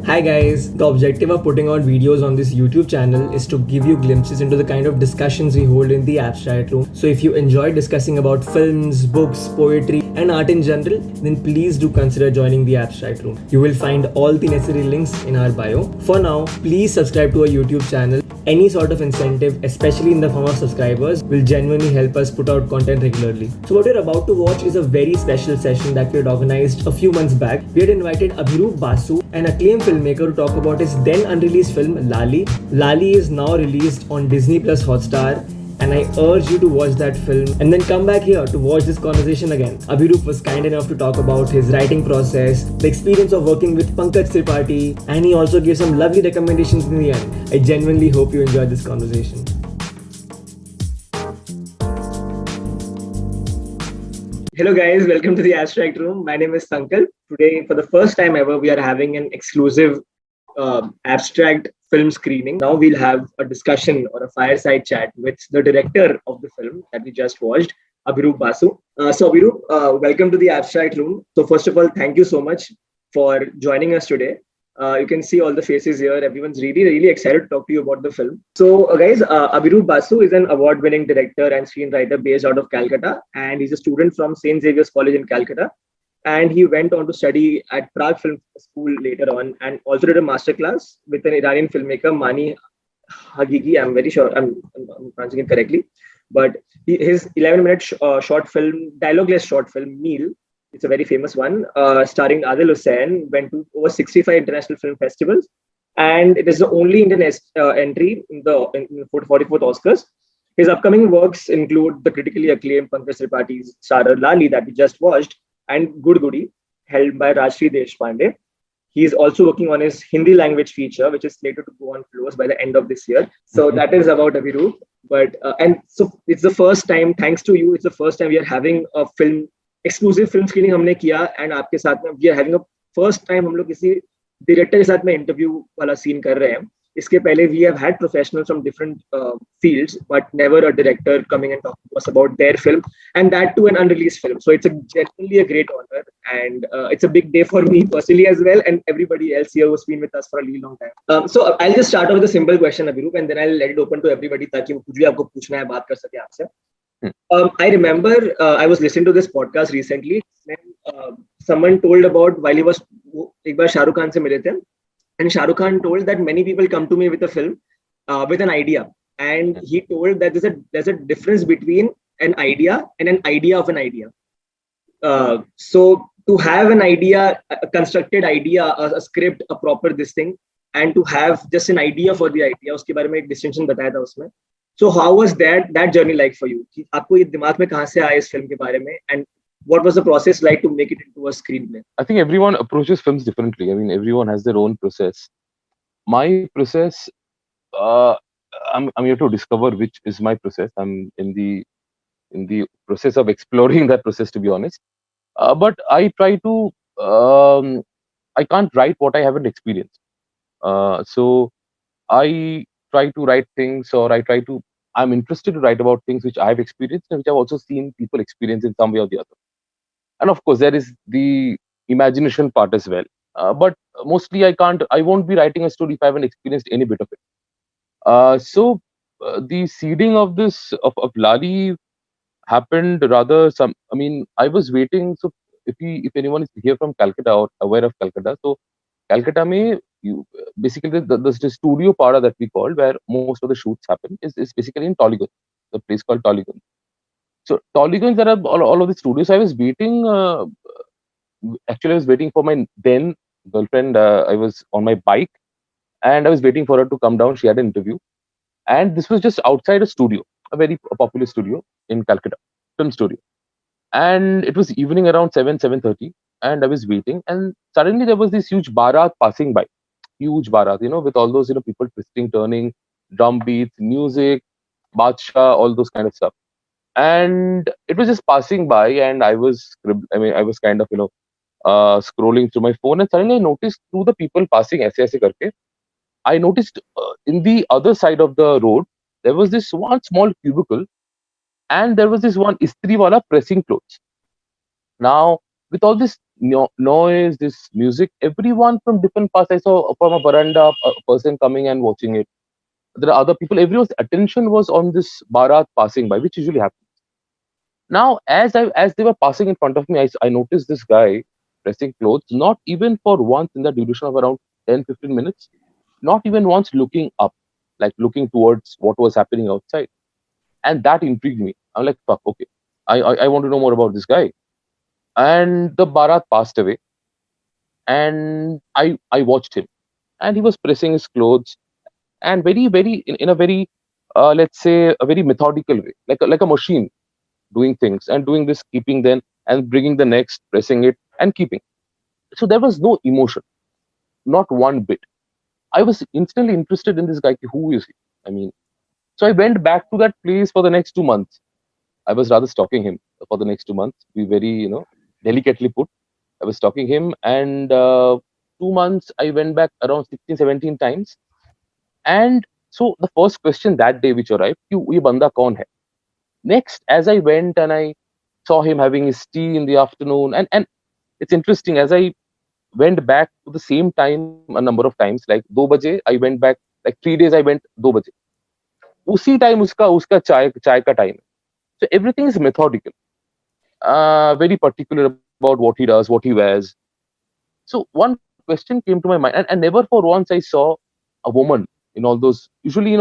Hi guys, the objective of putting out videos on this YouTube channel is to give you glimpses into the kind of discussions we hold in the abstract room. So if you enjoy discussing about films, books, poetry and art in general, then please do consider joining the abstract room. You will find all the necessary links in our bio. For now, please subscribe to our YouTube channel. Any sort of incentive, especially in the form of subscribers, will genuinely help us put out content regularly. So what you're about to watch is a very special session that we had organized a few months back. We had invited Abhiroop Basu, an acclaimed filmmaker, to talk about his then unreleased film LAALI. LAALI is now released on Disney Hotstar, and I urge you to watch that film and then come back here to watch this conversation again. Abhiroop was kind enough to talk about his writing process, the experience of working with Pankaj Tripathi, and he also gave some lovely recommendations in the end. I genuinely hope you enjoyed this conversation. Hello guys, welcome to the Abstract Room. My name is Sankal. Today, for the first time ever, we are having an exclusive abstract film screening. Now we'll have a discussion or a fireside chat with the director of the film that we just watched, Abhiroop Basu. So Abhiroop, welcome to the Abstract Room. So first of all, thank you so much for joining us today. You can see all the faces here. Everyone's really excited to talk to you about the film. So guys, Abhiroop Basu is an award-winning director and screenwriter based out of Calcutta, and he's a student from St. Xavier's College in Calcutta. And he went on to study at Prague Film School later on, and also did a masterclass with an Iranian filmmaker, Mani Hagigi. I'm very sure I'm pronouncing it correctly. But his 11-minute short film, dialogueless short film, Meal, it's a very famous one, starring Adil Hussain, went to over 65 international film festivals. And it is the only Indian entry in the 44th Oscars. His upcoming works include the critically acclaimed Pankaj Tripathi's starrer LAALI that we just watched, and Good Goody, held by Rajshri Deshpande. He is also working on his Hindi language feature, which is slated to go on floors by the end of this year. So that is about Abhiroop. But and so it's the first time, thanks to you, it's the first time we are having a exclusive film screening हमने किया, and आपके साथ में we are having a first time हम लोग किसी director के साथ में interview वाला scene कर रहे हैं. इसके पहले we have had professionals from different fields, but never a director coming and talking to us about their film, and that too an unreleased film. So it's genuinely a great honor, and it's a big day for me personally as well, and everybody else here who's been with us for a really long time. So I'll just start off with a simple question, Abhiroop, and then I'll let it open to everybody ताकि वो कुछ भी आपको पूछना है बात कर सके आपसे. I remember I was listening to this podcast recently when someone told about while he was एक बार शाहरुख खान से मिले थे. And Shah Rukh Khan told that many people come to me with a film, with an idea. And he told that there's a difference between an idea and an idea of an idea. So to have an idea, a constructed idea, a script, a proper this thing, and to have just an idea for the idea, उसके बारे में एक distinction बताया था उसमें. So how was that journey like for you? कि आपको ये दिमाग में कहाँ से आया इस film के बारे में, and what was the process like to make it into a screenplay? I think everyone approaches films differently. I mean, everyone has their own process. My process, I'm here to discover which is my process. I'm in the process of exploring that process, to be honest. But I try to, I can't write what I haven't experienced. So I try to write things, or I'm interested to write about things which I've experienced and which I've also seen people experience in some way or the other. And of course, there is the imagination part as well. But mostly, I won't be writing a story if I haven't experienced any bit of it. So the seeding of of LAALI happened rather I was waiting. So if anyone is here from Calcutta or aware of Calcutta, so Calcutta mein, basically the studio para that we call, where most of the shoots happen, is basically in Tollygunge, the place called Tollygunge. So Tollygunge, there are all of the studios. I was waiting. Actually, I was waiting for my then girlfriend. I was on my bike, and I was waiting for her to come down. She had an interview, and this was just outside a studio, a very popular studio in Calcutta, film studio. And it was evening around 7:30, and I was waiting, and suddenly there was this huge barat passing by, huge barat, with all those people twisting, turning, drum beats, music, Badsha, all those kind of stuff. And it was just passing by, and I was kind of scrolling through my phone, and suddenly I noticed through the people passing aise karke, I noticed in the other side of the road there was this one small cubicle, and there was this one istri wala pressing clothes. Now with all this noise, this music. Everyone from different parts. I saw from a veranda a person coming and watching it. There are other people. Everyone's attention was on this Bharat passing by, which usually happens. Now, as they were passing in front of me, I noticed this guy pressing clothes, not even for once in the duration of around 10-15 minutes, not even once looking up, like looking towards what was happening outside. And that intrigued me. I'm like, fuck, okay. I want to know more about this guy. And the Bharat passed away, and I watched him, and he was pressing his clothes, and very in a very let's say a very methodical way, like a machine doing things and doing this, keeping then and bringing the next, pressing it and keeping. So there was no emotion, not one bit. I was instantly interested in this guy. Who is he? I mean, so I went back to that place for the next 2 months. I was rather stalking him for the next 2 months. Be very, delicately put. I was stalking him, and 2 months I went back around 16, 17 times. And so the first question that day which arrived, ये बंदा कौन है? Next, as I went and I saw him having his tea in the afternoon, and it's interesting, as I went back to the same time a number of times, like 2 बजे I went back, like 3 days I went 2 बजे. उसी time उसका चाय का time. So everything is methodical, very particular about what he does, what he wears. So one question came to my mind, and never for once I saw a woman in all those. Usually,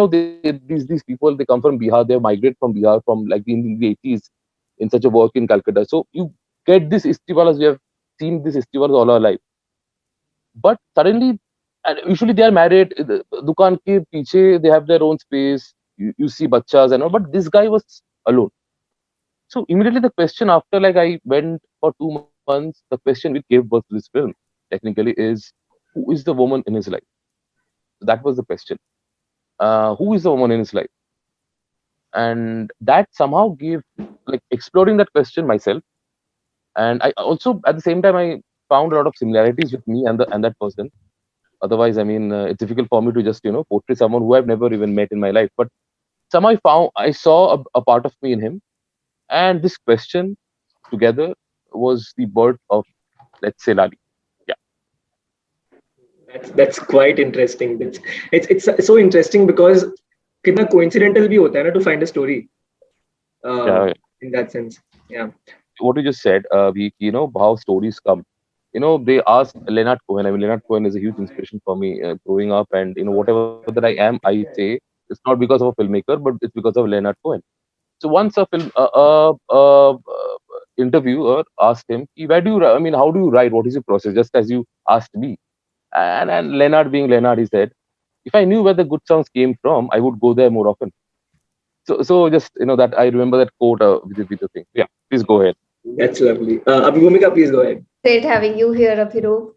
these people, they come from Bihar, they migrate from Bihar from like in the 80s in such a work in Calcutta. So you get this istiwalas. We have seen these istiwalas all our life, but suddenly, and usually they are married. Dukan ke piche, they have their own space. You see bachas and all, but this guy was alone. So immediately the question, after like I went for 2 months, the question which gave birth to this film technically is, who is the woman in his life? So that was the question. Who is the woman in his life? And that somehow gave, like, exploring that question myself. And I also at the same time I found a lot of similarities with me and that person. Otherwise, I mean, it's difficult for me to just portray someone who I've never even met in my life. But somehow I saw a part of me in him, and this question together was the birth of, let's say, LAALI. Yeah. That's quite interesting. It's so interesting because कितना coincidental भी होता है ना to find a story Yeah. in that sense. Yeah. What you just said, how stories come. They asked Leonard Cohen. I mean, Leonard Cohen is a huge inspiration for me growing up, and whatever that I am, I say it's not because of a filmmaker, but it's because of Leonard Cohen. So once a film interviewer asked him, "Where do you? I mean, how do you write? What is your process?" Just as you asked me, and Leonard, being Leonard, he said, "If I knew where the good songs came from, I would go there more often." So just that I remember that quote with the thing. Yeah, please go ahead. That's lovely. Abhimika, please go ahead. Great having you here, Abhiroop.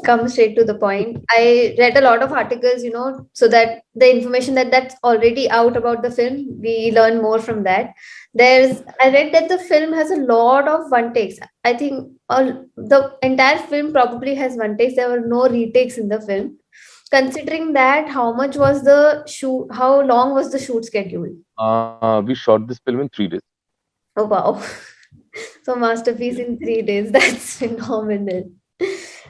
Come straight to the point. I read a lot of articles, so that the information that's already out about the film, we learn more from that. I read that the film has a lot of one takes. I think the entire film probably has one takes. There were no retakes in the film. Considering that, how much was the shoot? How long was the shoot schedule? We shot this film in 3 days. Oh wow. So masterpiece in 3 days. That's phenomenal.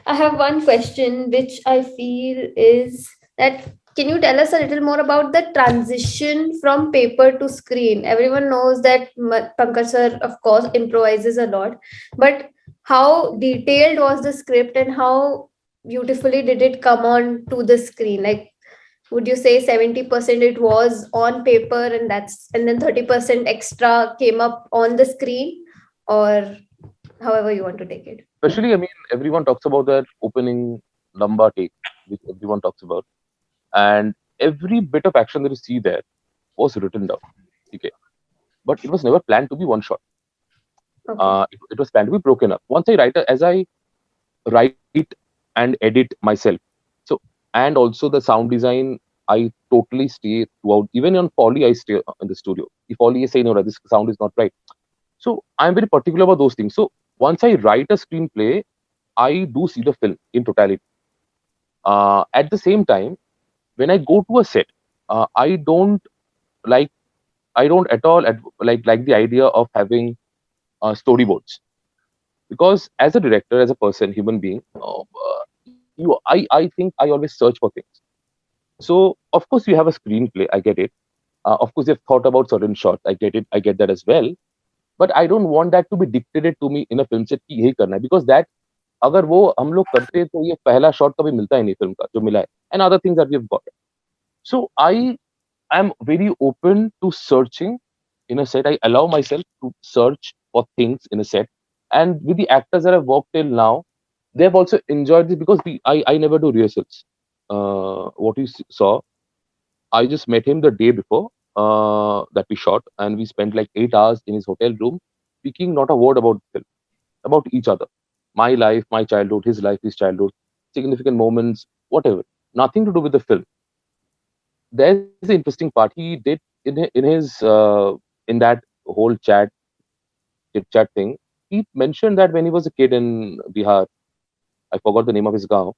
I have one question which I feel is that, can you tell us a little more about the transition from paper to screen? Everyone knows that Pankaj sir, of course, improvises a lot, but how detailed was the script and how beautifully did it come on to the screen? Like, would you say 70% it was on paper and then 30% extra came up on the screen, or however you want to take it? Especially, I mean, everyone talks about that opening lamba take, which everyone talks about, and every bit of action that you see there was written down. Okay, but it was never planned to be one shot. Okay. It was planned to be broken up. Once I write, as I write and edit myself, so and also the sound design, I totally stay throughout. Even on Foley, I stay in the studio. If Foley is saying, no, this sound is not right. So I'm very particular about those things. So once I write a screenplay, I do see the film in totality. At the same time, when I go to a set, I don't like I don't at all like the idea of having storyboards. because as a director, as a person, human being, I think I always search for things. So of course you have a screenplay, I get it. Of course you've thought about certain shots, I get it, I get that as well. But I don't want that to be dictated to me in a film set कि यही करना है, because that अगर वो हम लोग करते तो ये पहला शॉट कभी मिलता ही नहीं फिल्म का जो मिला है, and other things that we've got. So I am very open to searching in a set. I allow myself to search for things in a set. And with the actors that I've worked till now, they've also enjoyed this because I never do rehearsals. What you saw, I just met him the day before that we shot, and we spent like 8 hours in his hotel room, speaking not a word about the film, about each other. My life, my childhood, his life, his childhood, significant moments, whatever. Nothing to do with the film. There's the interesting part. He did in his in that whole chit chat thing. He mentioned that when he was a kid in Bihar, I forgot the name of his gaon.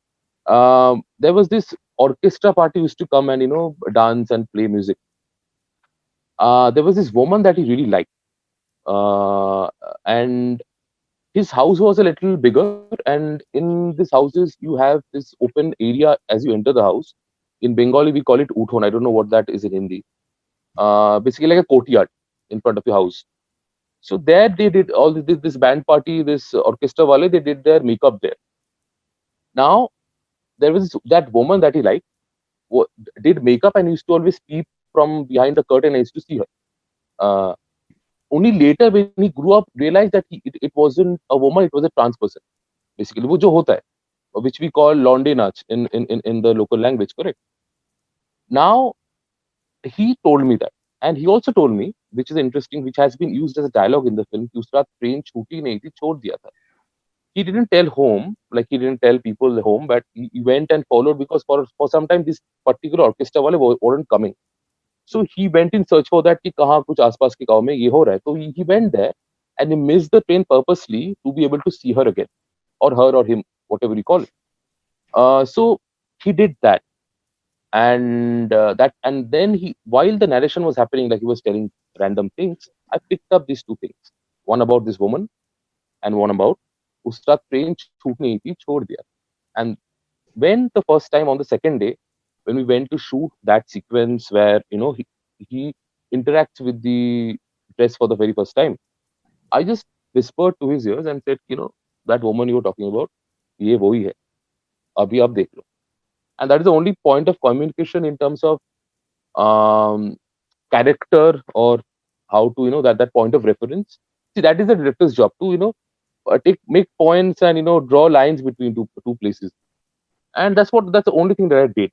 There was this orchestra party used to come and dance and play music. There was this woman that he really liked, and his house was a little bigger. And in these houses, you have this open area as you enter the house. In Bengali, we call it uthon. I don't know what that is in Hindi. Basically like a courtyard in front of your house. So there they did all this band party, this orchestra wale, they did their makeup there. Now there was that woman that he liked, did makeup and used to always peep from behind the curtain. I used to see her. Uh, Only later when he grew up, realized that it wasn't a woman, it was a trans person. Basically, वो जो होता है, which we call Londe Nach in the local language, correct? Now he told me that. And he also told me, which is interesting, which has been used as a dialogue in the film, कि उसका train छूटी नहीं थी, छोड़ दिया था. He didn't tell home, like he didn't tell people at home, but he went and followed because for some time this particular orchestra wale weren't coming. So he went in search for that कि कहाँ कुछ आसपास के गांव में ये हो रहा है. So he went there and he missed the train purposely to be able to see her again, or her or him, whatever you call it. So he did that. And then he, while the narration was happening, like he was telling random things, I picked up these two things, one about this woman and one about उसका train छूट नहीं थी, छोड़ दिया. And when the first time on the second day, when we went to shoot that sequence where he interacts with the dress for the very first time, I just whispered to his ears and said, that woman you were talking about, ये वही है, अभी आप देख लो. And that is the only point of communication in terms of um, character, or how to that point of reference. See, that is the director's job to make points and draw lines between two places. And that's the only thing that I did.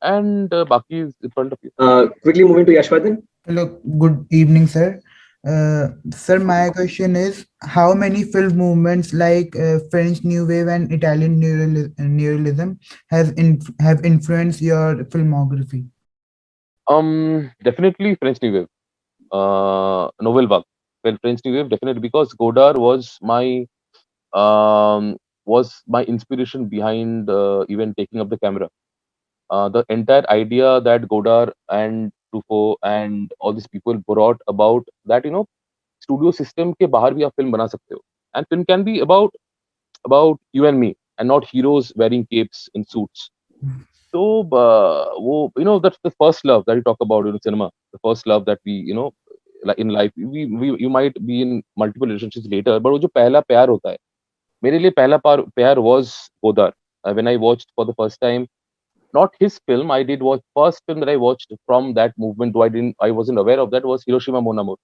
And Baki is in front of you. Quickly moving to Yashwardhan. Hello, good evening, sir. Sir, my question is, how many film movements like French New Wave and Italian Neorealism have influenced your filmography? Definitely French New Wave. Nouvelle Vague. Well, French New Wave, definitely, because Godard was my inspiration behind even taking up the camera. The entire idea that Godard and Truffaut and all these people brought about, that studio system के बाहर भी आप film बना सकते हो, and film can be about you and me, and not heroes wearing capes and suits. So that's the first love that you talk about in cinema, the first love that we like in life. We you might be in multiple relationships later, but वो जो पहला प्यार होता है, मेरे लिए पहला प्यार was Godard. When I watched for the first time, not his film, I did watch first film that I watched from that movement, though I wasn't aware of that, was Hiroshima Mon Amour.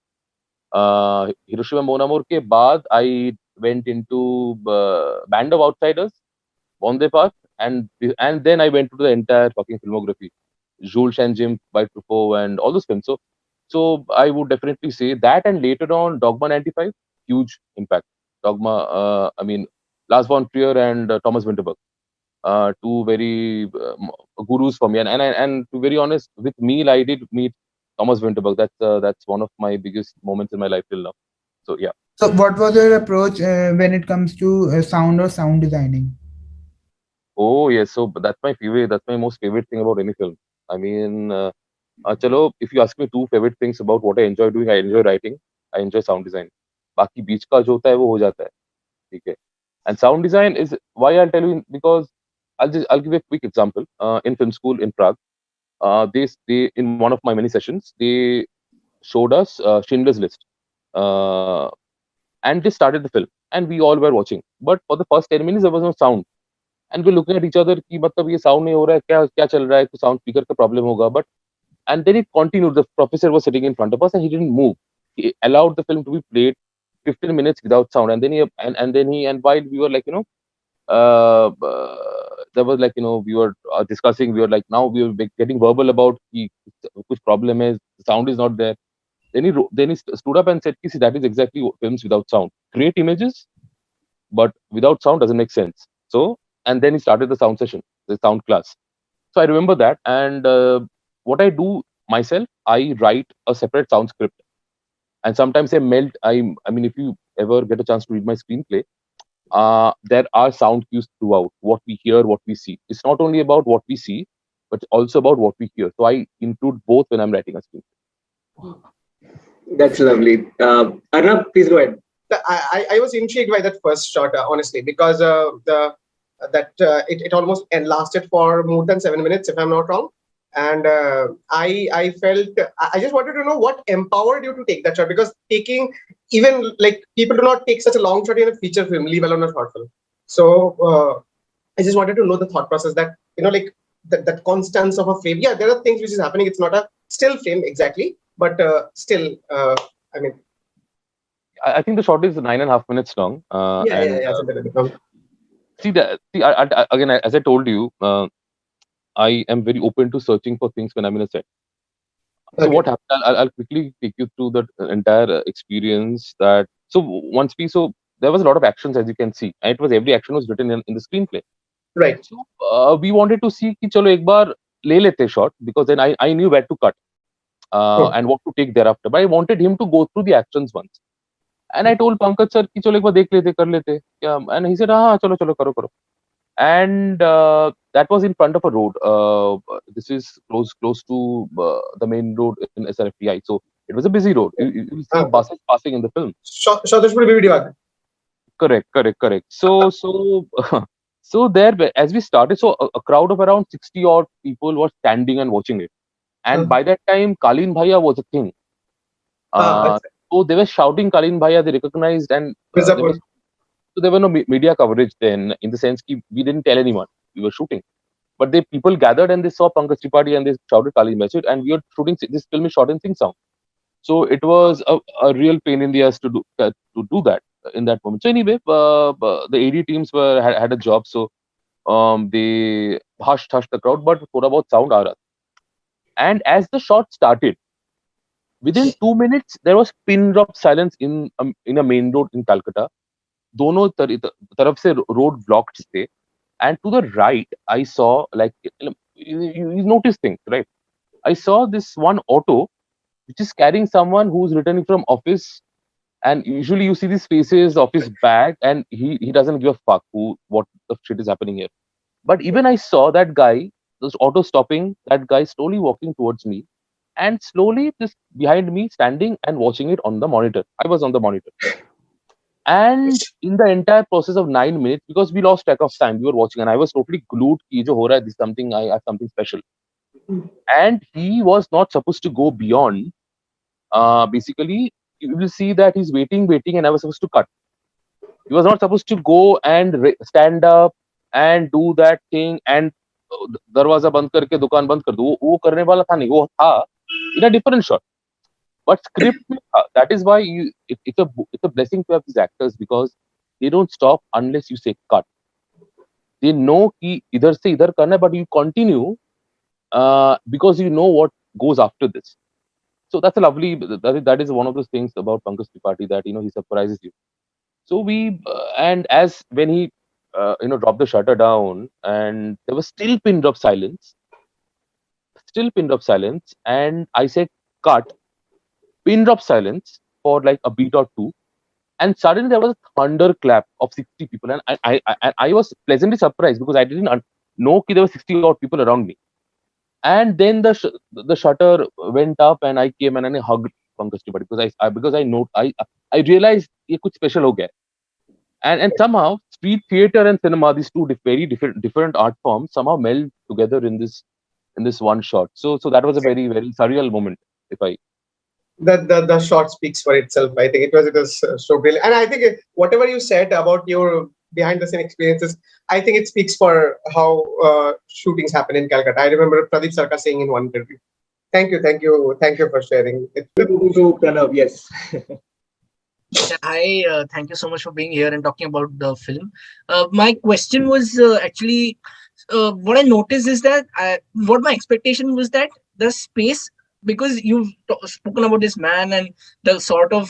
Hiroshima Mon Amour ke baad I went into Band of Outsiders, Bonde Park, and then I went to the entire fucking filmography, Jules and Jim by Truffaut and all those films. So I would definitely say that, and later on Dogma 95, huge impact. Dogma, I mean, Lars von Trier and Thomas Winterberg, two very gurus for me. And to be very honest, with Meal, I did meet Thomas Winterberg. That's one of my biggest moments in my life till now. So yeah. So, what was your approach when it comes to sound or sound designing? Oh yes, so that's my favorite. That's my most favorite thing about any film. I mean, chalo, if you ask me two favorite things about what I enjoy doing, I enjoy writing, I enjoy sound design. बाकी बीच का जो होता है वो हो जाता है. Okay. And sound design is why I'll tell you, because I'll give a quick example. In film school in Prague, they in one of my many sessions they showed us Schindler's List, uh, and they started the film, and we all were watching. But for the first 10 minutes there was no sound, and we're looking at each other कि मतलब ये sound नहीं हो रहा है, क्या क्या चल रहा है, तो sound speaker का problem होगा. But and then it continued. The professor was sitting in front of us and he didn't move. He allowed the film to be played 15 minutes without sound, and then and while we were like, there was like, we were discussing, we were like, now we were getting verbal about ki, kuch problem is, the sound is not there. Then then he stood up and said, see, that is exactly what films without sound. Great images, but without sound doesn't make sense. So, and then he started the sound session, the sound class. So I remember that. And what I do myself, I write a separate sound script. And sometimes I mean, if you ever get a chance to read my screenplay, there are sound cues throughout. What we hear, what we see. It's not only about what we see, but also about what we hear. So I include both when I'm writing a screenplay. That's lovely. Arnab, please go ahead. I was intrigued by that first shot, honestly, because it almost lasted for more than 7 minutes, if I'm not wrong. And I felt I just wanted to know what empowered you to take that shot, because taking, even like, people do not take such a long shot in a feature film, leave alone a short film. So I just wanted to know the thought process that, like that constance of a frame. Yeah, there are things which is happening. It's not a still frame exactly, but still, I mean, I think the shot is 9.5 minutes long. yeah. Something like that. Again, as I told you, I am very open to searching for things when I'm in a set. So Okay. what happened? I'll quickly take you through the entire experience. So there was a lot of actions, as you can see, and it was every action was written in the screenplay. Right. So we wanted to see कि चलो एक बार ले लेते shot, because then I knew where to cut and what to take thereafter. But I wanted him to go through the actions once. And I told Pankaj sir कि चलो एक बार देख लेते, कर लेते. Yeah, and he said, हाँ चलो चलो करो करो. And that was in front of a road. This is close to the main road in SRFTI. So it was a busy road. You will see buses passing in the film. Shotashpur video. Correct. So there, as we started, so a crowd of around 60 odd people were standing and watching it. And by that time, Kalin Bhaiya was a thing. So they were shouting Kalin Bhaiya. They recognized, and so there were no media coverage then, in the sense that we didn't tell anyone we were shooting. But people gathered and they saw Pankaj Tripathi and they shouted Kalin Bhaiya. And we were shooting, this film is shot in Sing Song. So it was a real pain in the ass to do that in that moment. So anyway, the AD teams had a job, so they hushed the crowd, but for about sound aa raha tha. And as the shot started, within 2 minutes there was pin drop silence in a main road in Calcutta. दोनों तरफ से road blocked थे, and to the right I saw, like, you notice things, right? I saw this one auto which is carrying someone who's returning from office, and usually you see these faces of his bag, and he doesn't give a fuck what the shit is happening here. But even I saw that guy, this auto stopping, that guy slowly walking towards me, and slowly this behind me standing and watching it on the monitor. I was on the monitor. And in the entire process of 9 minutes, because we lost track of time, we were watching, and I was totally glued. Ki jo ho raha hai, this is something, I have something special. And he was not supposed to go beyond. Basically, you will see that he's waiting, and I was supposed to cut. He was not supposed to go and stand up and do that thing and दरवाजा बंद करके दुकान बंद कर दो. वो करने वाला था नहीं, वो था in a different shot. But script, that is why it's a blessing to have these actors, because they don't stop unless you say cut. They know कि इधर से इधर करना है, but you continue because you know what goes after this. So that's a lovely. That is one of those things about Pankaj Tripathi, that he surprises you. So and as when he dropped the shutter down, and there was still pin drop silence, and I said cut, pin drop silence for like a beat or two, and suddenly there was a thunderclap of 60 people, and I was pleasantly surprised, because I didn't know that there were 60 odd people around me. And then the shutter went up, and I came and I hugged Pankaj Tripathi, because I realized ये कुछ special हो गया. And somehow street theater and cinema, these two very different art forms, somehow meld together in this one shot. So that was a very surreal moment. If I The shot speaks for itself. I think it was so brilliant, and I think whatever you said about your behind the scene experiences, I think it speaks for how shootings happen in Calcutta. I remember Pradeep Sarkar saying in one interview. Thank you for sharing. To Pranav, yes. Yeah, hi, thank you so much for being here and talking about the film. My question was actually what I noticed is that what my expectation was that the space, because you've spoken about this man and the sort of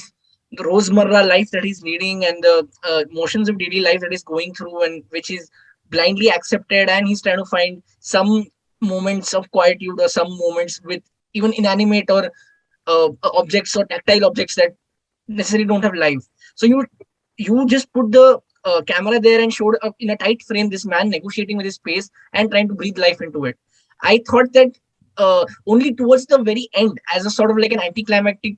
Rosemarra life that he's leading and the motions of daily life that he's going through and which he's blindly accepted, and he's trying to find some moments of quietude or some moments with even inanimate or objects or tactile objects that necessarily don't have life. So you just put the camera there and showed up in a tight frame this man negotiating with his space and trying to breathe life into it. I thought that only towards the very end, as a sort of like an anticlimactic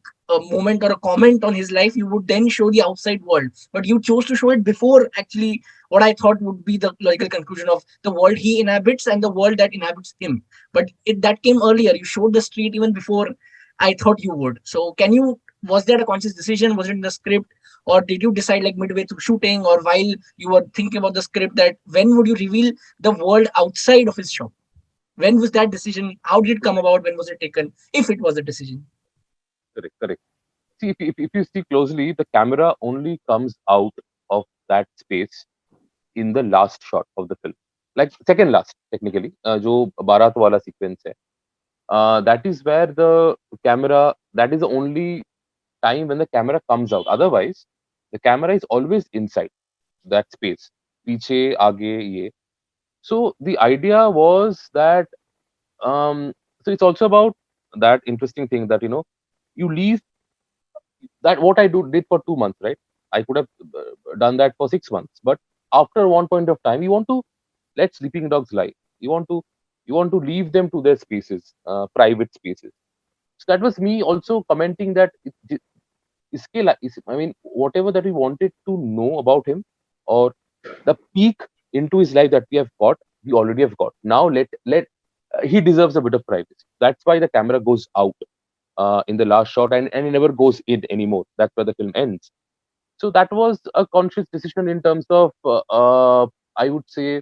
moment or a comment on his life, you would then show the outside world. But you chose to show it before actually what I thought would be the logical conclusion of the world he inhabits and the world that inhabits him. But that came earlier. You showed the street even before I thought you would. So can you, was that a conscious decision? Was it in the script? Or did you decide like midway through shooting or while you were thinking about the script that when would you reveal the world outside of his shop? When was that decision? How did it come about? When was it taken? If it was a decision. correct. See, if you see closely, the camera only comes out of that space in the last shot of the film, like second last technically. जो बारात वाला sequence है, that is where the camera. That is the only time when the camera comes out. Otherwise, the camera is always inside that space. पीछे आगे ये. So the idea was that so it's also about that interesting thing that you leave that what I did for 2 months, right? I could have done that for 6 months, but after one point of time, you want to let sleeping dogs lie. You want to leave them to their spaces, private spaces. So that was me also commenting that I mean, whatever that we wanted to know about him, or the peak into his life that we have got, we already have got. Now let he deserves a bit of privacy. That's why the camera goes out in the last shot, and it never goes in anymore. That's where the film ends. So that was a conscious decision in terms of I would say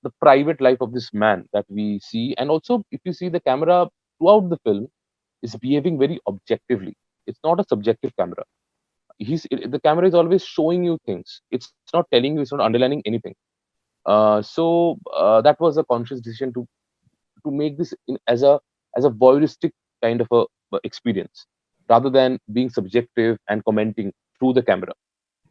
the private life of this man that we see, and also if you see the camera throughout the film is behaving very objectively. It's not a subjective camera. The camera is always showing you things. It's not telling you. It's not underlining anything. That was a conscious decision to make this as a voyeuristic kind of a experience rather than being subjective and commenting through the camera.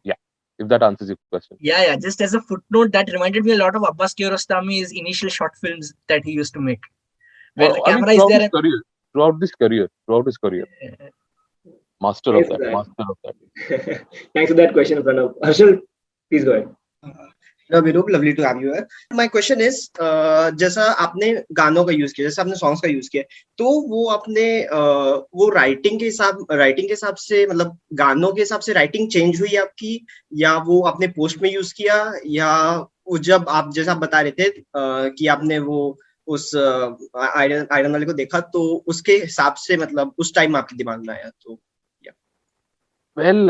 Yeah, if that answers your question. Yeah, yeah. Just as a footnote, that reminded me a lot of Abbas Kiarostami's initial short films that he used to make, where the I mean, camera is there. throughout his career, master of Thanks for that, that. master of that. Thanks for that question, Pranav. Harshal, please go ahead. Hello Virup lovely to have you here my question is जैसा आपने गानों का use किया जैसे आपने songs का use किया तो वो आपने वो राइटिंग के हिसाब से मतलब गानों के हिसाब से राइटिंग चेंज हुई आपकी या वो आपने पोस्ट में यूज किया या वो जब आप जैसा आप बता रहे थे कि आपने वो उस आयरन वाले को देखा तो उसके हिसाब से मतलब उस टाइम आपके दिमाग में आया तो Well,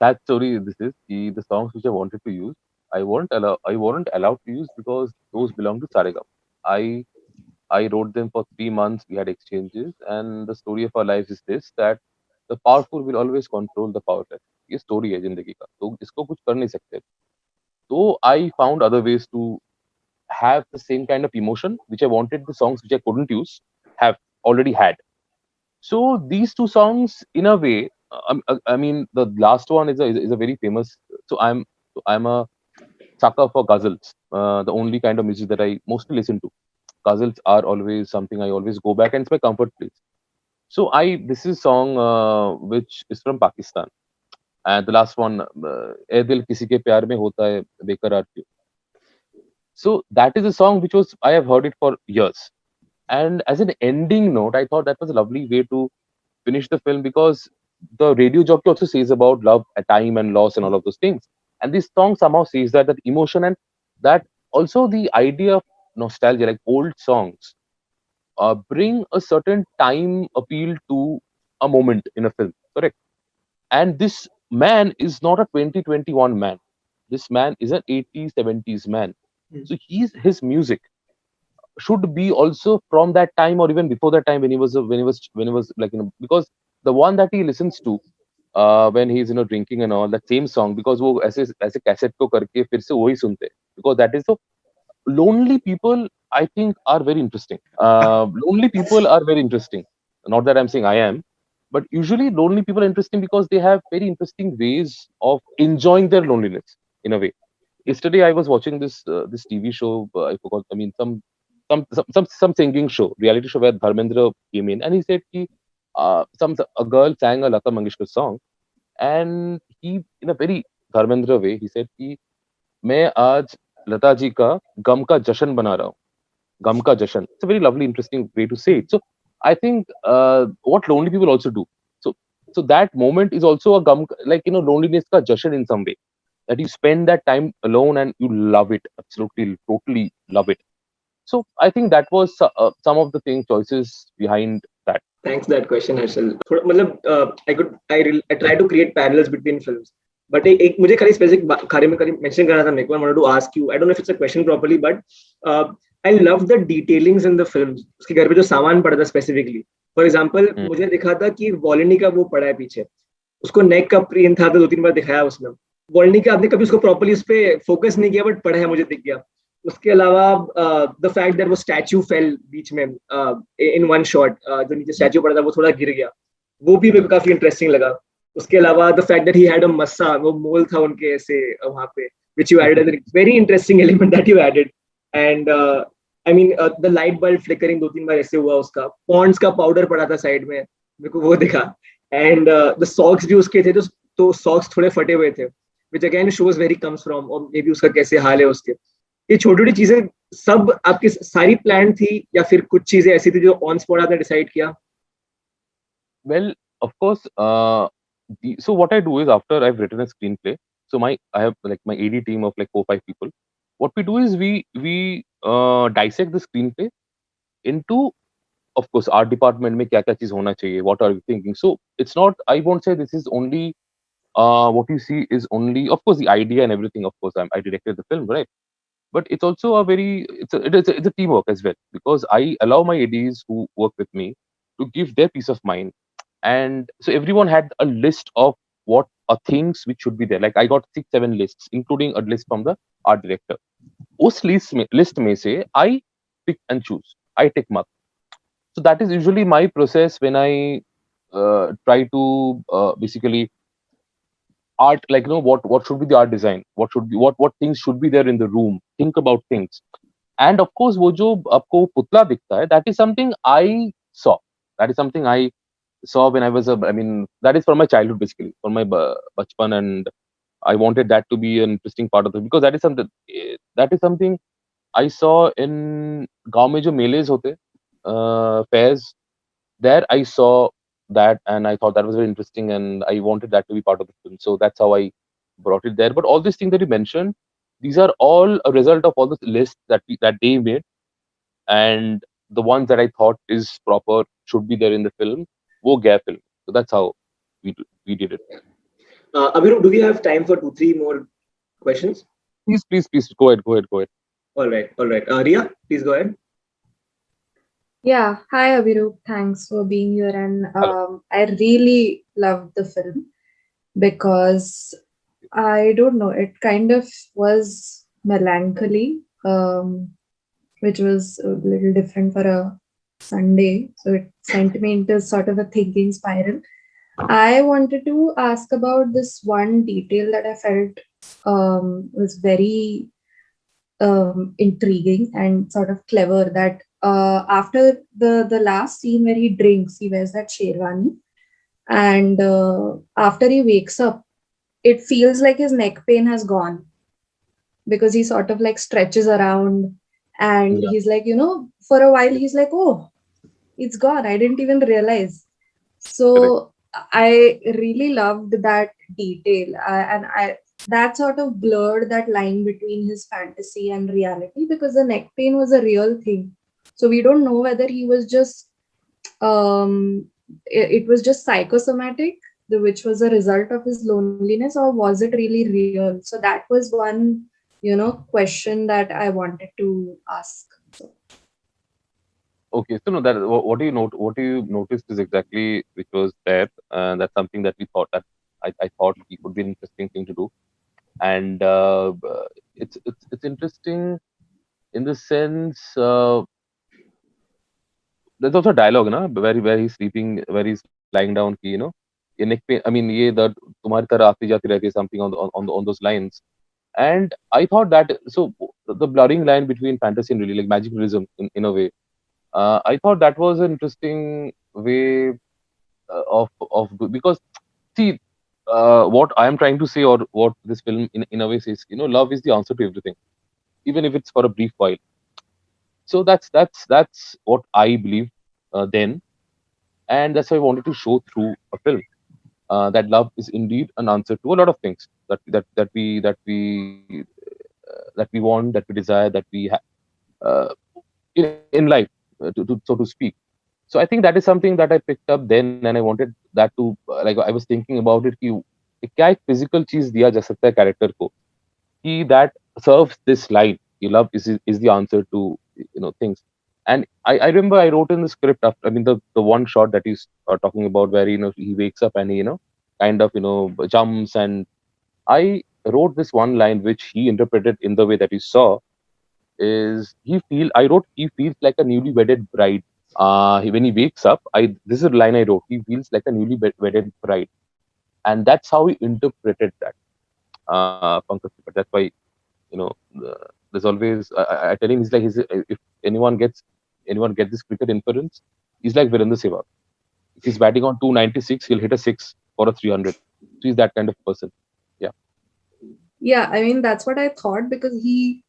that story. This is the songs which I wanted to use. I weren't allowed to use because those belong to Saregam. I I wrote them for 3 months. We had exchanges, and the story of our lives is this: that the powerful will always control the powerless. ये story है जिंदगी का, तो इसको कुछ कर नहीं सकते. So I found other ways to have the same kind of emotion which I wanted the songs which I couldn't use have already had. So these two songs, in a way, I mean, the last one is a very famous. So I'm a sucker for ghazals. The only kind of music that I mostly listen to. Ghazals are always something I always go back, and it's my comfort place. So this is a song which is from Pakistan, and the last one, "ए दिल किसी के प्यार में होता है बेकरार क्यों." So that is a song which was I have heard it for years, and as an ending note, I thought that was a lovely way to finish the film because the radio jockey also says about love, time, and loss, and all of those things. And this song somehow says that emotion, and that also the idea of nostalgia, like old songs bring a certain time appeal to a moment in a film, correct? And this man is not a 2021 man. This man is an 80s, 70s man. Hmm. So his music should be also from that time or even before that time when he was like, because the one that he listens to when he's drinking and all, that same song, because वो ऐसे cassette को करके फिर से वही सुनते हैं, because that is so lonely people, I think, are very interesting. Lonely people are very interesting. Not that I'm saying I am, but usually lonely people are interesting because they have very interesting ways of enjoying their loneliness in a way. Yesterday, I was watching this TV show. I forgot. I mean, some singing show, reality show where Dharmendra came in, and he said, ki, some a girl sang a Lata Mangeshkar song, and he, in a very Dharmendra way, he said, ki, मैं आज लता जी का गम का जश्न बना रहा हूँ. Gum ka jashan. It's a very lovely, interesting way to say it. So I think what lonely people also do. So that moment is also a gum, like loneliness ka jashan in some way. That you spend that time alone and you love it, absolutely, totally love it. So I think that was some of the choices behind that. Thanks for that question, Harshal. थोड़ा मतलब I try to create parallels between films. But एक मुझे खाली specific बारे में mention करना था मेरे को. I wanted to ask you. I don't know if it's a question properly, but I love the detailings in the films. उसके घर पे जो सामान पड़ा था specifically. For example, मुझे दिखा था कि वॉलिनी का वो पड़ा है पीछे. उसको नेक का प्रिंट था तो 2-3 बार दिखाया उसने. वॉलिनी का आपने कभी उसको properly उस पे focus नहीं किया, but पड़ा है मुझे दिख गया. उसके अलावा द फैक्ट दैट वो स्टैचू फेल बीच में इन वन शॉट, जो नीचे स्टैचू पड़ा था वो थोड़ा गिर गया, वो भी मेरे को काफी इंटरेस्टिंग लगा. उसके अलावा the fact that he had a मस्सा, वो मोल था उनके ऐसे वहां पे, which you added as a very interesting element that you added. And I mean the light bulb flickering 2-3 बार ऐसे हुआ. उसका पॉन्ड्स का पाउडर पड़ा था साइड में, मेरे को वो दिखा. एंड द सॉक्स भी उसके थे, तो सॉक्स थोड़े फटे हुए थे, which again shows very comes from, और मे बी उसका कैसे हाल है उसके. ये छोटी छोटी चीजें सब आपकी सारी प्लान थी या फिर कुछ चीजें ऐसी थी जो ऑन स्पॉट आपने डिसाइड किया? Well, of course, so what I do is, after I've written a screenplay, so I have like my AD team of like 4-5 people. What we do is we dissect the screenplay into, of course, art department में क्या क्या चीज होना चाहिए, what are we thinking. So it's not, I won't say this is only what you see is only, of course, the idea and everything. Of course, I directed the film, right? But it's also a very, it's a teamwork as well, because I allow my ADs who work with me to give their peace of mind. And so everyone had a list of what are things which should be there. Like I got 6-7 lists, including a list from the art director. उस list में से I pick and choose, I take mark. So that is usually my process when I try to basically art, like what should be the art design, what things should be there in the room, think about things. And of course वो जो आपको पुतला दिखता है, that is something I saw, that is something I saw when I was I mean, that is from my childhood, basically from my bachpan, and I wanted that to be an interesting part of it, because that is something I saw in गांव में जो मेलेज होते, fairs, there I saw that, and I thought that was very interesting, and I wanted that to be part of the film. So that's how I brought it there. But all these things that you mentioned, these are all a result of all the lists that they made, and the ones that I thought is proper should be there in the film. Wo gaya film. So that's how we did it. Abhiroop, do we have time for 2-3 more questions? Please, go ahead. All right. Ria, please go ahead. Yeah, hi Abhiroop. Thanks for being here. And I really loved the film because I don't know, it kind of was melancholy, which was a little different for a Sunday. So it sent me into sort of a thinking spiral. I wanted to ask about this one detail that I felt was very intriguing and sort of clever, that after the last scene where he drinks, he wears that sherwani, and after he wakes up, it feels like his neck pain has gone, because he sort of like stretches around, and he's like, for a while he's like, oh, it's gone, I didn't even realize. So I really loved that detail, and that sort of blurred that line between his fantasy and reality, because the neck pain was a real thing. So we don't know whether he was just it was just psychosomatic, which was a result of his loneliness, or was it really real? So that was one, question that I wanted to ask. So, Okay, so no, that what do you note? What you noticed is exactly which was there. That's something that we thought that I thought it would be an interesting thing to do, and it's interesting in the sense there's also dialogue, na, where he's sleeping, where he's lying down, ki, ये neck pain. I mean, ये दर्द तुम्हारी तरह आती जाती रहती है, something on those lines. And I thought that so the blurring line between fantasy and really like magic realism in a way. I thought that was an interesting way because see what I am trying to say or what this film in a way says, love is the answer to everything, even if it's for a brief while. So that's what I believe then, and that's why I wanted to show through a film that love is indeed an answer to a lot of things that we want, that we desire, that we have uh, in life, so to speak. So I think that is something that I picked up then, and I wanted that to like I was thinking about it कि क्या एक physical चीज दिया जा सकता है character को कि that serves this line कि love is the answer to things. And I remember I wrote in the script after, I mean the one shot that he's talking about where he wakes up and he kind of jumps, and I wrote this one line which he interpreted in the way that he saw is I wrote he feels like a newly wedded bride. When he wakes up, this is a line I wrote. He feels like a newly wedded bride, and that's how he interpreted that. Pankaj Tripathi. That's why you know there's always I tell him he's like if anyone get this cricket inference, he's like Virendra Sehwag. If he's batting on 296, he'll hit a six for a 300. So he's that kind of person. Yeah. yeah, I mean, that's what I thought, because he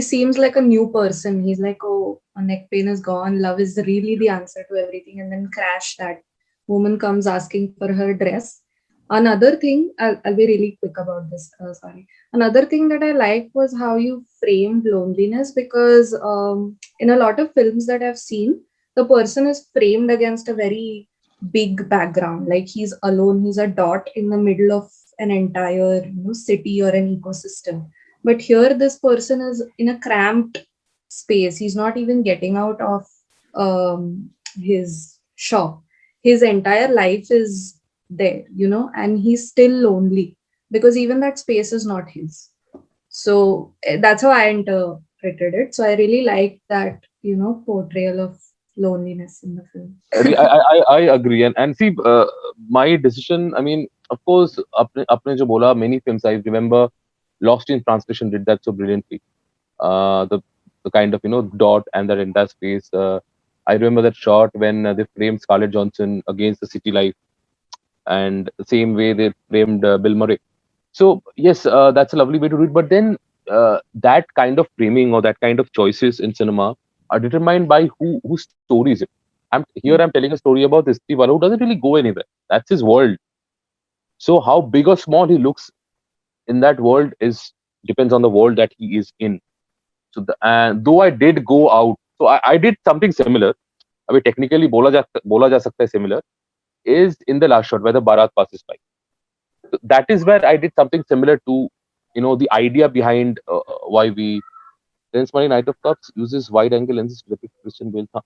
seems like a new person. He's like, oh, a neck pain is gone, love is really the answer to everything, and then crash, that woman comes asking for her dress. Another thing, I'll be really quick about this. Sorry. Another thing that I liked was how you framed loneliness, because in a lot of films that I've seen, the person is framed against a very big background. Like he's alone, he's a dot in the middle of an entire city or an ecosystem. But here, this person is in a cramped space. He's not even getting out of his shop. His entire life is there, and he's still lonely because even that space is not his. So that's how I interpreted it. So I really like that, portrayal of loneliness in the film. I agree, and see my decision. I mean, of course, apne jo bola, many films I remember. Lost in Translation did that so brilliantly. The kind of dot and that entire space. I remember that shot when they framed Scarlett Johansson against the city life, and the same way they framed Bill Murray. So yes, that's a lovely way to do it. But then that kind of framing or that kind of choices in cinema are determined by whose story is it. I'm telling a story about this Tiwala who doesn't really go anywhere. That's his world. So how big or small he looks in that world is depends on the world that he is in. So and though I did go out, so I did something similar. I mean, technically, bola ja sakta hai similar is in the last shot where the Bharat passes by. So that is where I did something similar to, the idea behind why we Lens Money Night of Cups uses wide angle lenses to depict Christian Bale. Huh.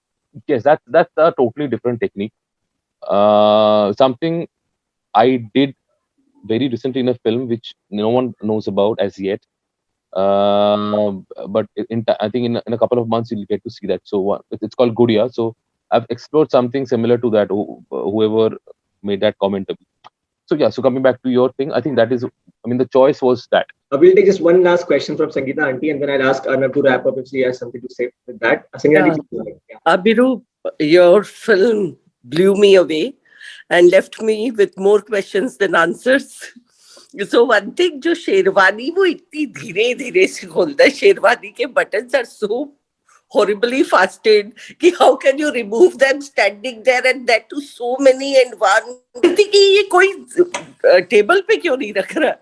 Yes, that's a totally different technique. Something I did very recently in a film which no one knows about as yet. But I think in a couple of months you'll get to see that. So it's called Gudia. So I've explored something similar to that. Whoever made that comment. So yeah. So coming back to your thing, I think that is. I mean, the choice was that. We'll take just one last question from Sangeeta Auntie, and then I'll ask Arnav to wrap up if she has something to say with that. Sangeeta, Yeah. Auntie, yeah. Abhiroop, your film blew me away and left me with more questions than answers. So one thing, जो शेरवानी वो इतनी धीरे धीरे से खोलता है, शेरवानी के buttons are so horribly fastened कि how can you remove them standing there, and that to so many and one. I think ये कोई टेबल पे क्यों नहीं रख रहा?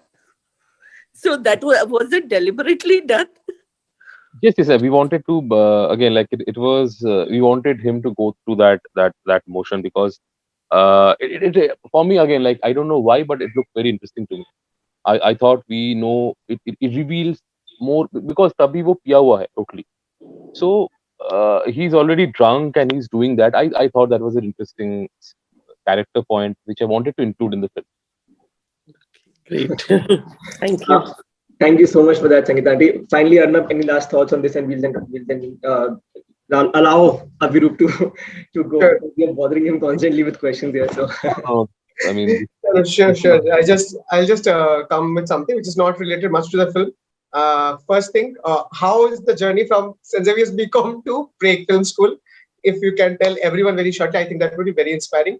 So that was it deliberately done? Yes, yes, we wanted to again, like it was we wanted him to go through that motion because for me again, like I don't know why, but it looked very interesting to me. I thought we know it reveals more because तभी वो पिया हुआ है totally. So he's already drunk and he's doing that. I thought that was an interesting character point which I wanted to include in the film. Great. Thank you. Thank you so much for that, Sangeeta aunty. Finally, Arnab, any last thoughts on this, and we'll then allow Abhiroop to go. Sure. We are bothering him constantly with questions here. So I mean, Sure. I'll just come with something which is not related much to the film. First thing, how is the journey from St. Xavier's BCom to Prague Film School? If you can tell everyone very shortly, I think that would be very inspiring.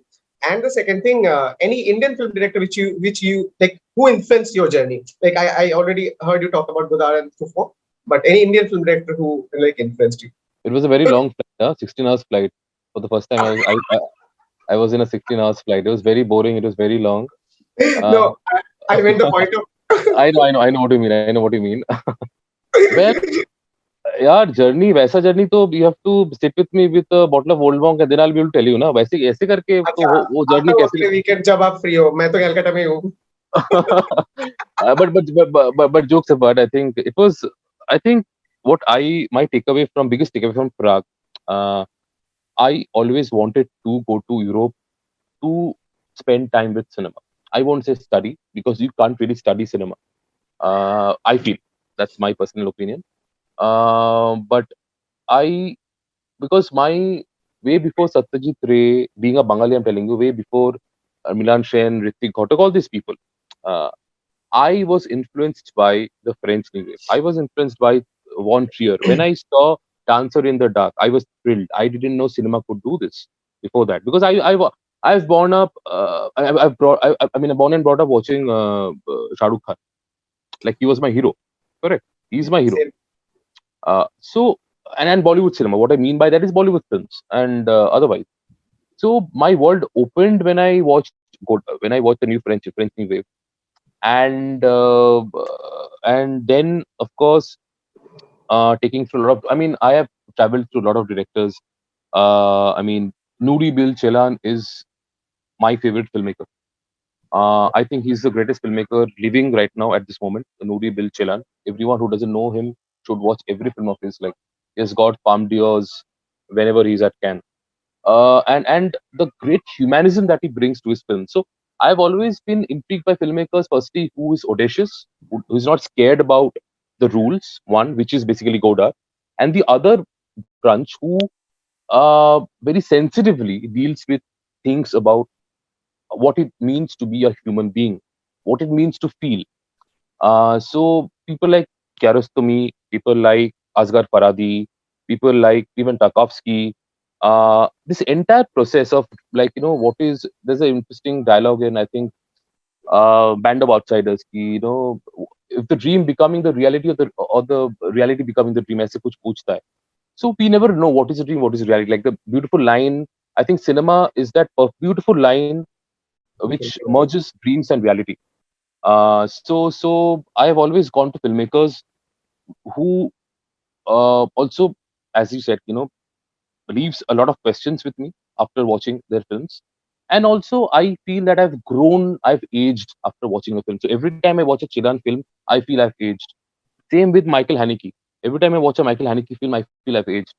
And the second thing, any Indian film director which you like, who influenced your journey? Like I already heard you talk about Godard and Truffaut, but any Indian film director who like influenced you? it was a very long flight, 16 hours flight. For the first time, I was in a 16 hours flight. It was very boring. It was very long. No, I meant the point of. I know what you mean. I know what you mean. Well, यार journey वैसा journey तो you have to sit with me with a bottle of old monk and then I'll be able to tell you ना वैसे ऐसे करके तो वो journey कैसे वीकेंड जब आप फ्री हो, मैं तो कलकत्ता में हूँ. but jokes apart, I think what my biggest takeaway from Prague, I always wanted to go to Europe to spend time with cinema. I won't say study because you can't really study cinema. I feel that's my personal opinion. But because my way before Satyajit Ray, being a Bengali, I'm telling you, way before Milan Sen, Hrithik Ghatak, all these people, I was influenced by the French New Wave. I was influenced by Von Trier. When I saw Dancer in the Dark, I was thrilled. I didn't know cinema could do this before that because I've born up. I've brought. I mean, I'm born and brought up watching Shah Rukh Khan. Like he was my hero. Correct. He's my hero. So and Bollywood cinema. What I mean by that is Bollywood films and otherwise. So my world opened when I watched the new French New Wave, and then of course taking through a lot of. I mean, I have traveled through a lot of directors. I mean, Nuri Bil Chelan is my favorite filmmaker. I think he's the greatest filmmaker living right now at this moment. Nuri Bil Chelan. Everyone who doesn't know him should watch every film of his. Like he has got Palme d'Ors whenever he's at Cannes. And the great humanism that he brings to his films. So I've always been intrigued by filmmakers, firstly, who is audacious, who is not scared about the rules, one, which is basically Godard, and the other branch who very sensitively deals with things about what it means to be a human being, what it means to feel. So people like Kiarostami, people like Asghar Farhadi, people like even Tarkovsky, this entire process of like there's an interesting dialogue in I think Band of Outsiders ki, if the dream becoming the reality or the reality becoming the dream ऐसे कुछ पूछता है. So we never know what is a dream, what is reality. Like the beautiful line, I think cinema is that beautiful line which merges dreams and reality. So I have always gone to filmmakers who also, as you said, leaves a lot of questions with me after watching their films. And also, I feel that I've aged after watching a film. So every time I watch a Chiran film, I feel I've aged. Same with Michael Haneke. Every time I watch a Michael Haneke film, I feel I've aged.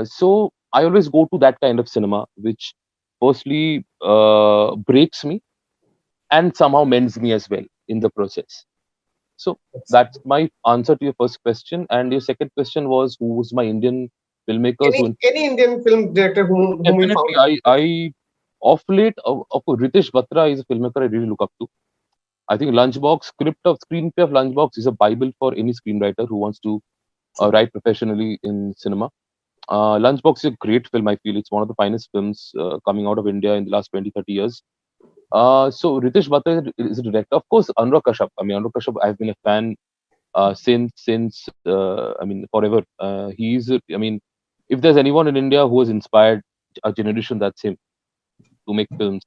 So I always go to that kind of cinema, which firstly breaks me and somehow mends me as well in the process. So that's my answer to your first question. And your second question was who was my Indian filmmakers? Any Indian film director whom you found? Definitely, I of late, of course, Ritesh Batra is a filmmaker I really look up to. I think screenplay of Lunchbox is a bible for any screenwriter who wants to write professionally in cinema. Lunchbox is a great film. I feel it's one of the finest films coming out of India in the last 20-30 years. So Ritesh Batra is a director. Of course, Anurag Kashyap. I mean, Anurag Kashyap, I've been a fan since I mean, forever. I mean, if there's anyone in India who has inspired a generation, that's him to make films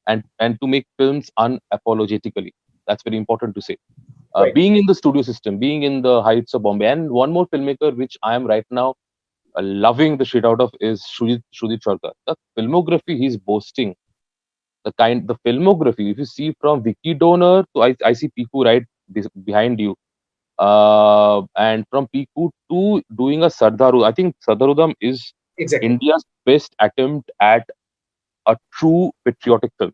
and to make films unapologetically. That's very important to say. Right. Being in the studio system, being in the heights of Bombay. And one more filmmaker which I am right now loving the shit out of is Shudip Sharkar. The filmography he's boasting, the filmography, if you see from Vicky Donor to I see Piku right behind you, and from Piku to doing a Sardaru. I think Sardarudam is Exactly. India's best attempt at a true patriotic film.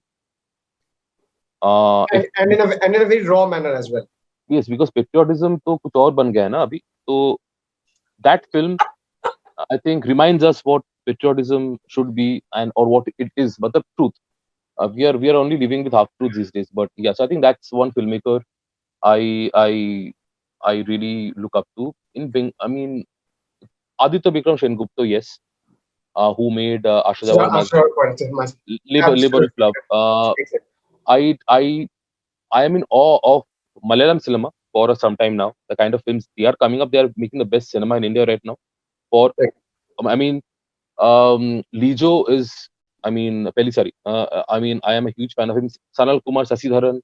If And in a very raw manner as well. yes, because patriotism तो कुछ और बन गया है ना अभी. So that film, I think, reminds us what patriotism should be and or what it is, but the truth. We are only living with half truths these days. But yeah, so I think that's one filmmaker I I I really look up to. I mean, Aditya Vikram Sengupta, yes, who made Asha Jawan Majhi, Sure, quality must Labor of absolutely Love. exactly. I I I am in awe of Malayalam cinema for some time now. The kind of films they are coming up, they are making the best cinema in India right now. For Right. I mean, Lijo is, I mean, Pelisari. I mean, I am a huge fan of him. Sanal Kumar Sasidharan,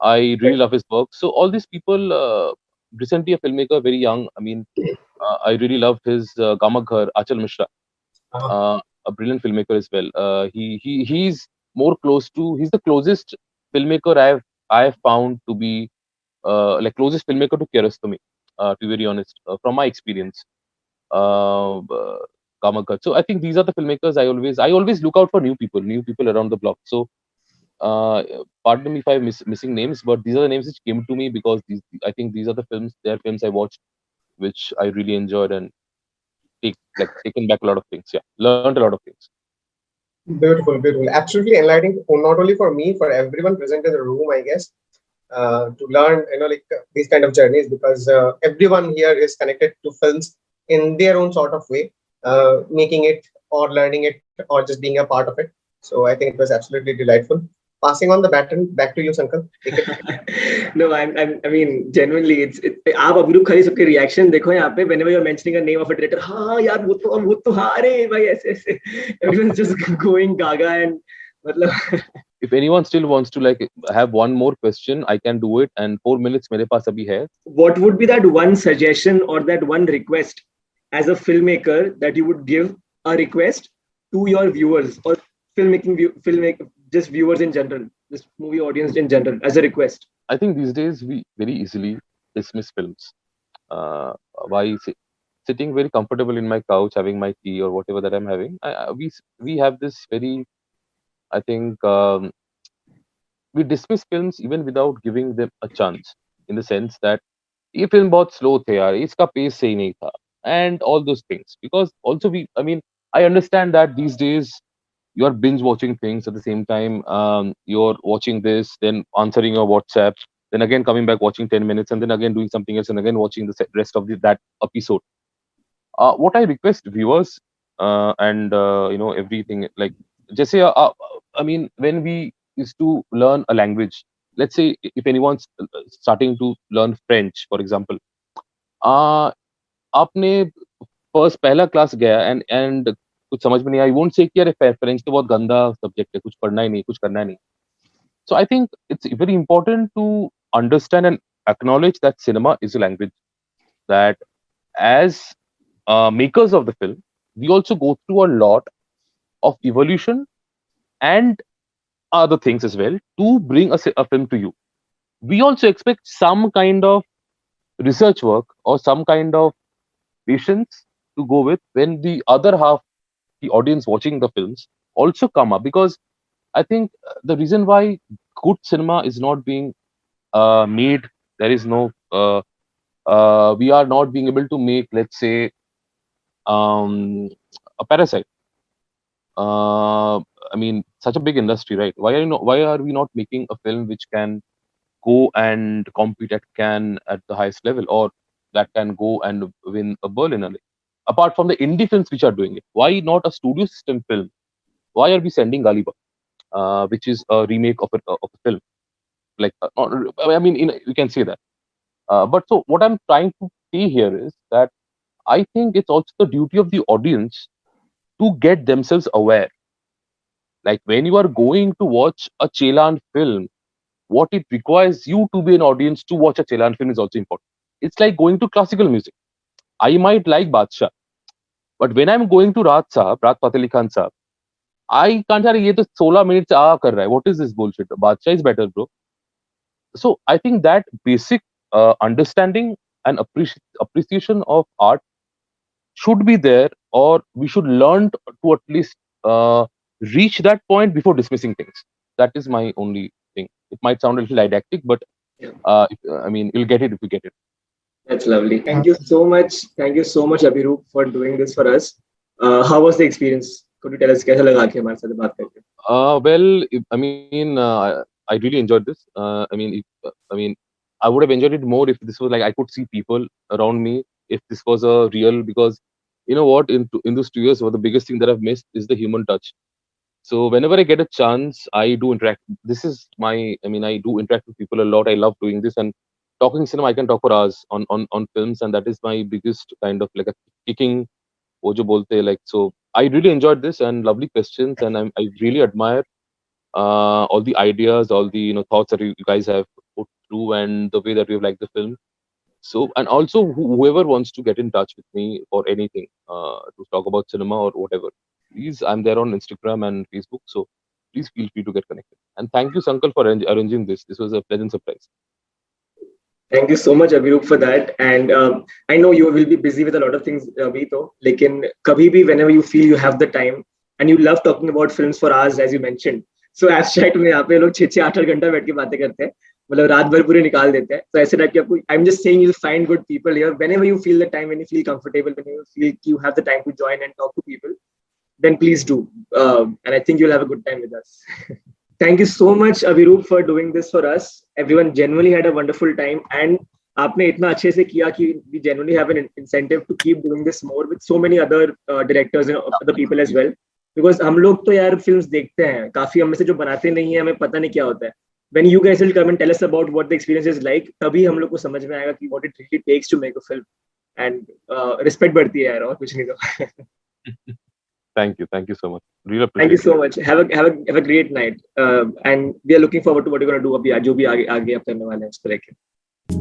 I really Right. love his work. So all these people, recently a filmmaker, very young. I mean, I really love his Gamaghar, Achal Mishra, Uh, a brilliant filmmaker as well. He's more close to. He's the closest filmmaker I have found to be like closest filmmaker to Kiarostami. To be very honest, from my experience. Kamakat. So I think these are the filmmakers I always look out for new people around the block. So uh, pardon me if I'm missing names, but these are the names which came to me because I think these are the films. They are films I watched, which I really enjoyed and taken back a lot of things. Yeah, learned a lot of things. Beautiful, beautiful. Absolutely enlightening, not only for me, for everyone present in the room, I guess, to learn, like these kind of journeys, because everyone here is connected to films in their own sort of way, making it or learning it or just being a part of it. So I think it was absolutely delightful. Passing on the baton back to you, Sankal. Take it. No, I mean, genuinely, आप अभिरूप खाली सबके reaction देखो यहाँ पे whenever you're mentioning a name of a director, हाँ यार वो तो हाँ अरे भाई ऐसे everyone's just going gaga and मतलब If anyone still wants to like have one more question, I can do it. And 4 minutes मेरे पास अभी है. what would be that one suggestion or that one request as a filmmaker that you would give a request to your viewers or just viewers in general, this movie audience in general, as a request? I think these days we very easily dismiss films. By sitting very comfortable in my couch, having my tea or whatever that I'm having, we have this very, I think, we dismiss films even without giving them a chance. In the sense that ये film बहुत slow थे यार, इसका pace सही नहीं था, and all those things. Because also I mean, I understand that these days you're binge watching things at the same time. You're watching this, then answering your WhatsApp, then again coming back watching 10 minutes, and then again doing something else, and again watching the rest of that episode. What I request viewers and everything like just say, I mean, when we used to learn a language, let's say if anyone's starting to learn French, for example, आपने first पहला class गया and कुछ समझ में नहीं आई, won't say कि अरे French तो बहुत गंदा सब्जेक्ट है, कुछ पढ़ना ही नहीं, कुछ करना ही नहीं. So I think it's very important to understand and acknowledge that cinema is a language, that as makers of the film, we also go through a lot of evolution and other things as well to bring a film to you. We also expect some kind of research work or some kind of patience to go with when the other half, the audience watching the films, also come up. Because I think the reason why good cinema is not being made, there is no, we are not being able to make, let's say, a Parasite. I mean, such a big industry, right? Why are we not making a film which can go and compete at Cannes at the highest level, or that can go and win a Berliner? Apart from the indie films which are doing it, why not a studio system film? Why are we sending Galiba, which is a remake of a film? Like, I mean, you can say that. But so what I'm trying to say here is that I think it's also the duty of the audience to get themselves aware. Like when you are going to watch a Chelan film, what it requires you to be an audience to watch a Chelan film is also important. It's like going to classical music. I might like Badshah, but when I'm going to Raat Sahab, Raat Fateh Ali Khan Sahab, I can't say, ये तो 16 minutes से कर रहा है. What is this bullshit? Badshah is better, bro. So I think that basic understanding and appreciation of art should be there, or we should learn to at least reach that point before dismissing things. That is my only thing. It might sound a little didactic, but I mean, you'll get it if you get it. That's lovely. Thank you so much. Thank you so much, Abhiroop, for doing this for us. How was the experience? Could you tell us कैसा लगा कि हमारे साथ बात करके? Well, I mean, I really enjoyed this. I mean, I would have enjoyed it more if this was like I could see people around me. If this was a real, because you know what, in those 2 years, the biggest thing that I've missed is the human touch. So whenever I get a chance, I do interact. This is my, I mean, I do interact with people a lot. I love doing this, and talking cinema, I can talk for hours on films, and that is my biggest kind of like a kicking. wo jo bolte like. So I really enjoyed this and lovely questions, and I really admire all the ideas, all the thoughts that you guys have put through, and the way that we've liked the film. So, and also whoever wants to get in touch with me for anything to talk about cinema or whatever, please, I'm there on Instagram and Facebook. So please feel free to get connected. And thank you, Sankal, for arranging this. This was a pleasant surprise. Thank you so much, Abhiroop, for that. And I know you will be busy with a lot of things, Abhi, though. Lekin kabhi bhi, whenever you feel you have the time, and you love talking about films for hours, as you mentioned. So abstract में यहाँ पे लोग 6-8 घंटा बैठ के बातें करते हैं, मतलब रात भर पूरे निकाल देते हैं. So ऐसे टाइप के आपको, I'm just saying you'll find good people here. Whenever you feel the time, when you feel comfortable, when you feel you have the time to join and talk to people, then please do. And I think you'll have a good time with us. Thank you so much, Abhiroop, for doing this for us. Everyone genuinely had a wonderful time, and आपने इतना अच्छे से किया कि we genuinely have an incentive to keep doing this more with so many other directors and other people as well. Because हम लोग तो यार films देखते हैं, काफी हम में से जो बनाते नहीं हैं, हमें पता नहीं क्या होता है. When you guys will come and tell us about what the experience is like, तभी हम लोग को समझ में आएगा कि what it really takes to make a film. And respect बढ़ती है यार, और कुछ नहीं तो. Thank you so much. Really appreciate. Thank you so much. Have a great night. And we are looking forward to what you're going to do अभी जो भी आगे आप करने वाले हैं उसको लेके.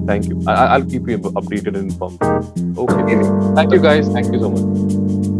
Thank you. I'll keep you updated and informed. Okay. Thank you guys. Thank you so much.